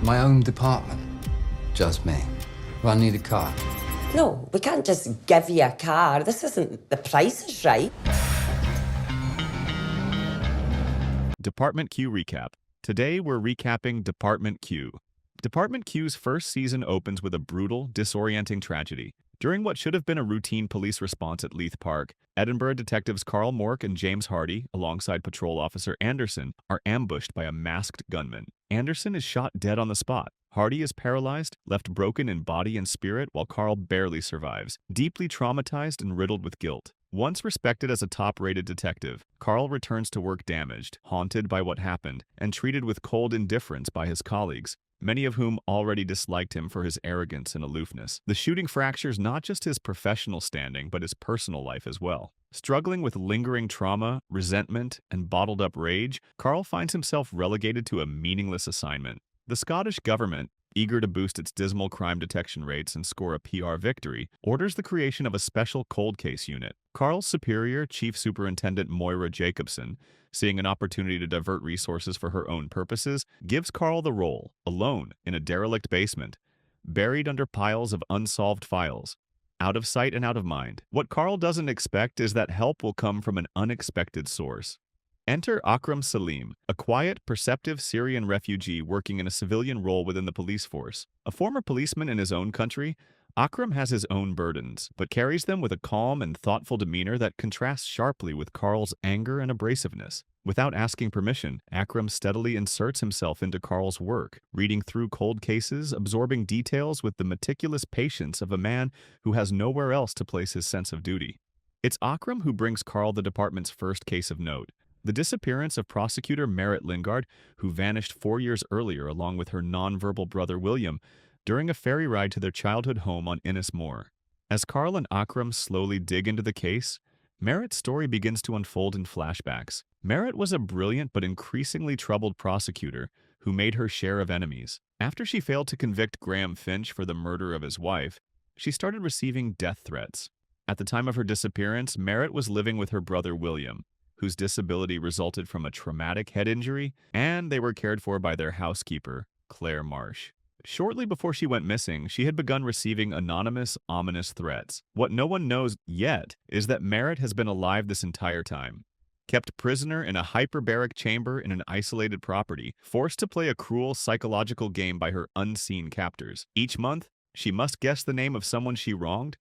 My own department. Just me. Do I need a car? No, we can't just give you a car. This isn't The Price is Right. Department Q recap. Today we're recapping Department Q. Department Q's first season opens with a brutal, disorienting tragedy. During what should have been a routine police response at Leith Park, Edinburgh detectives Carl Morck and James Hardy, alongside patrol officer Anderson, are ambushed by a masked gunman. Anderson is shot dead on the spot. Hardy is paralyzed, left broken in body and spirit, while Carl barely survives, deeply traumatized and riddled with guilt. Once respected as a top-rated detective, Carl returns to work damaged, haunted by what happened, and treated with cold indifference by his colleagues, many of whom already disliked him for his arrogance and aloofness. The shooting fractures not just his professional standing, but his personal life as well. Struggling with lingering trauma, resentment, and bottled-up rage, Carl finds himself relegated to a meaningless assignment. The Scottish government, eager to boost its dismal crime detection rates and score a PR victory, orders the creation of a special cold case unit. Carl's superior, Chief Superintendent Moira Jacobson, seeing an opportunity to divert resources for her own purposes, gives Carl the role, alone, in a derelict basement, buried under piles of unsolved files. Out of sight and out of mind. What Carl doesn't expect is that help will come from an unexpected source. Enter Akram Salim, a quiet, perceptive Syrian refugee working in a civilian role within the police force. A former policeman in his own country, Akram has his own burdens, but carries them with a calm and thoughtful demeanor that contrasts sharply with Carl's anger and abrasiveness. Without asking permission, Akram steadily inserts himself into Carl's work, reading through cold cases, absorbing details with the meticulous patience of a man who has nowhere else to place his sense of duty. It's Akram who brings Carl the department's first case of note, the disappearance of prosecutor Merritt Lingard, who vanished 4 years earlier along with her nonverbal brother William during a ferry ride to their childhood home on Isle of Mhòr. As Carl and Akram slowly dig into the case, Merritt's story begins to unfold in flashbacks. Merritt was a brilliant but increasingly troubled prosecutor who made her share of enemies. After she failed to convict Graham Finch for the murder of his wife, she started receiving death threats. At the time of her disappearance, Merritt was living with her brother William, whose disability resulted from a traumatic head injury, and they were cared for by their housekeeper, Claire Marsh. Shortly before she went missing, she had begun receiving anonymous, ominous threats. What no one knows yet is that Merritt has been alive this entire time, kept prisoner in a hyperbaric chamber in an isolated property, forced to play a cruel psychological game by her unseen captors. Each month, she must guess the name of someone she wronged,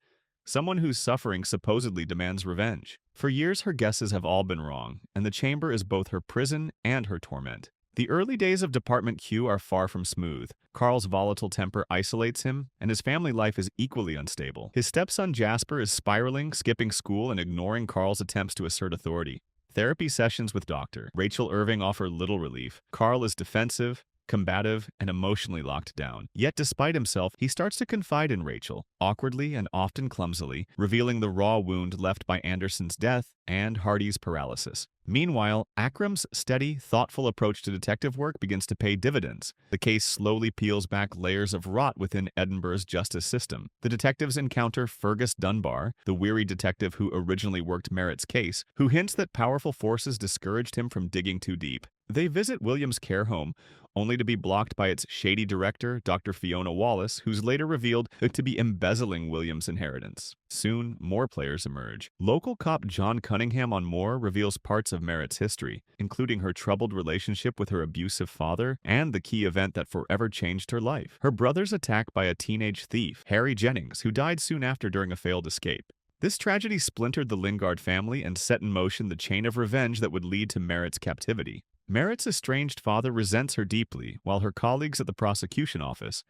someone whose suffering supposedly demands revenge. For years, her guesses have all been wrong, and the chamber is both her prison and her torment. The early days of Department Q are far from smooth. Carl's volatile temper isolates him, and his family life is equally unstable. His stepson Jasper is spiraling, skipping school, and ignoring Carl's attempts to assert authority. Therapy sessions with Dr. Rachel Irving offer little relief. Carl is defensive, combative, and emotionally locked down. Yet despite himself, he starts to confide in Rachel, awkwardly and often clumsily, revealing the raw wound left by Anderson's death and Hardy's paralysis. Meanwhile, Akram's steady, thoughtful approach to detective work begins to pay dividends. The case slowly peels back layers of rot within Edinburgh's justice system. The detectives encounter Fergus Dunbar, the weary detective who originally worked Merritt's case, who hints that powerful forces discouraged him from digging too deep. They visit William's care home, only to be blocked by its shady director, Dr. Fiona Wallace, who's later revealed to be embezzling William's inheritance. Soon, more players emerge. Local cop John Cunningham on Mhòr reveals parts of Merritt's history, including her troubled relationship with her abusive father and the key event that forever changed her life, her brother's attack by a teenage thief, Lyle Jennings, who died soon after during a failed escape. This tragedy splintered the Lingard family and set in motion the chain of revenge that would lead to Merritt's captivity. Merritt's estranged father resents her deeply, while her colleagues at the prosecution office,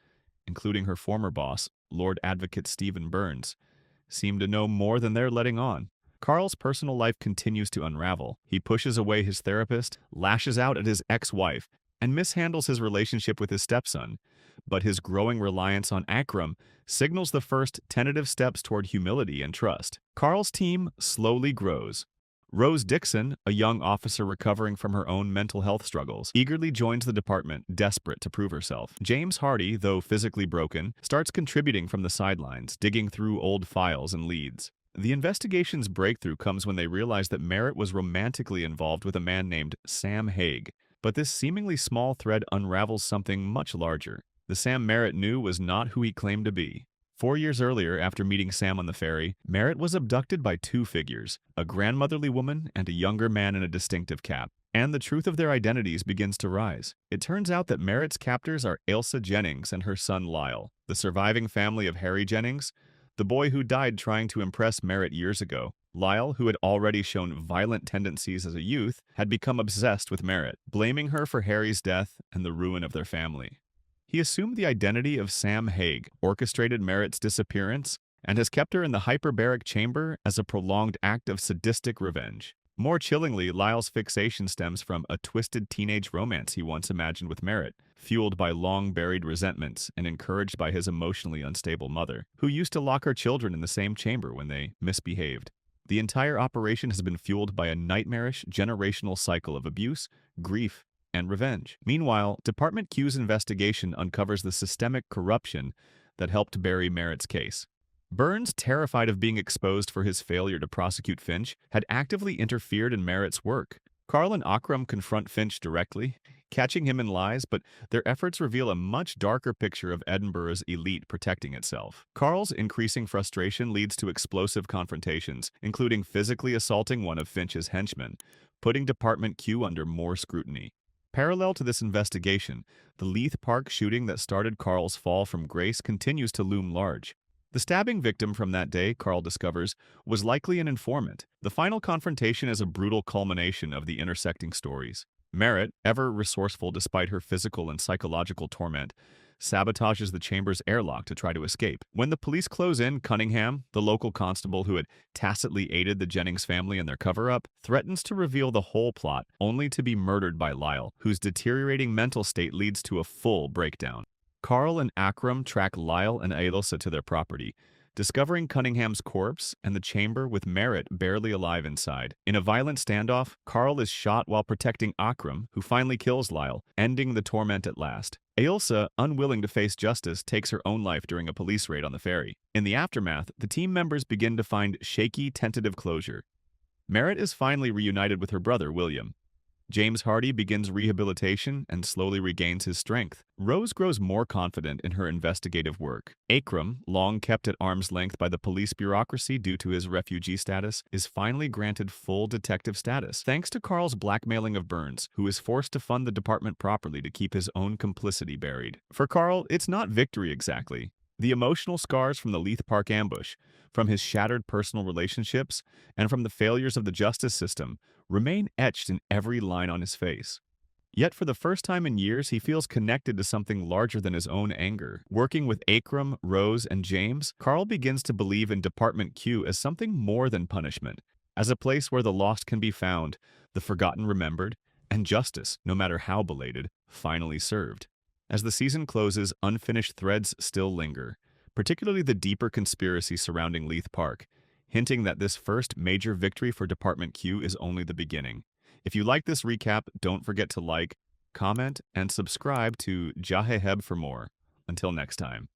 including her former boss, Lord Advocate Stephen Burns, seem to know more than they're letting on. Carl's personal life continues to unravel. He pushes away his therapist, lashes out at his ex-wife, and mishandles his relationship with his stepson. But his growing reliance on Akram signals the first tentative steps toward humility and trust. Carl's team slowly grows. Rose Dickson, a young officer recovering from her own mental health struggles, eagerly joins the department, desperate to prove herself. James Hardy, though physically broken, starts contributing from the sidelines, digging through old files and leads. The investigation's breakthrough comes when they realize that Merritt was romantically involved with a man named Sam Haig, But this seemingly small thread unravels something much larger. The Sam Merritt knew was not who he claimed to be. 4 years earlier, after meeting Sam on the ferry, Merritt was abducted by two figures, a grandmotherly woman and a younger man in a distinctive cap. And the truth of their identities begins to rise. It turns out that Merritt's captors are Ailsa Jennings and her son Lyle, the surviving family of Harry Jennings, the boy who died trying to impress Merritt years ago. Lyle, who had already shown violent tendencies as a youth, had become obsessed with Merritt, blaming her for Harry's death and the ruin of their family. He assumed the identity of Sam Haig, orchestrated Merritt's disappearance, and has kept her in the hyperbaric chamber as a prolonged act of sadistic revenge. More chillingly, Lyle's fixation stems from a twisted teenage romance he once imagined with Merritt, fueled by long-buried resentments and encouraged by his emotionally unstable mother, who used to lock her children in the same chamber when they misbehaved. The entire operation has been fueled by a nightmarish, generational cycle of abuse, grief, and revenge. Meanwhile, Department Q's investigation uncovers the systemic corruption that helped bury Merritt's case. Burns, terrified of being exposed for his failure to prosecute Finch, had actively interfered in Merritt's work. Carl and Akram confront Finch directly, catching him in lies, but their efforts reveal a much darker picture of Edinburgh's elite protecting itself. Carl's increasing frustration leads to explosive confrontations, including physically assaulting one of Finch's henchmen, putting Department Q under more scrutiny. Parallel to this investigation, the Leith Park shooting that started Carl's fall from grace continues to loom large. The stabbing victim from that day, Carl discovers, was likely an informant. The final confrontation is a brutal culmination of the intersecting stories. Merritt, ever resourceful despite her physical and psychological torment, sabotages the chamber's airlock to try to escape. When the police close in, Cunningham, the local constable who had tacitly aided the Jennings family in their cover-up, threatens to reveal the whole plot, only to be murdered by Lyle, whose deteriorating mental state leads to a full breakdown. Carl and Akram track Lyle and Ailsa to their property, discovering Cunningham's corpse and the chamber with Merritt barely alive inside. In a violent standoff, Carl is shot while protecting Akram, who finally kills Lyle, ending the torment at last. Ailsa, unwilling to face justice, takes her own life during a police raid on the ferry. In the aftermath, the team members begin to find shaky, tentative closure. Merritt is finally reunited with her brother, William. James Hardy begins rehabilitation and slowly regains his strength. Rose grows more confident in her investigative work. Akram, long kept at arm's length by the police bureaucracy due to his refugee status, is finally granted full detective status, thanks to Carl's blackmailing of Burns, who is forced to fund the department properly to keep his own complicity buried. For Carl, it's not victory exactly. The emotional scars from the Leith Park ambush, from his shattered personal relationships, and from the failures of the justice system remain etched in every line on his face. Yet for the first time in years, he feels connected to something larger than his own anger. Working with Akram, Rose, and James, Carl begins to believe in Department Q as something more than punishment, as a place where the lost can be found, the forgotten remembered, and justice, no matter how belated, finally served. As the season closes, unfinished threads still linger, particularly the deeper conspiracy surrounding Leith Park, hinting that this first major victory for Department Q is only the beginning. If you like this recap, don't forget to like, comment, and subscribe to Jaheheb for more. Until next time.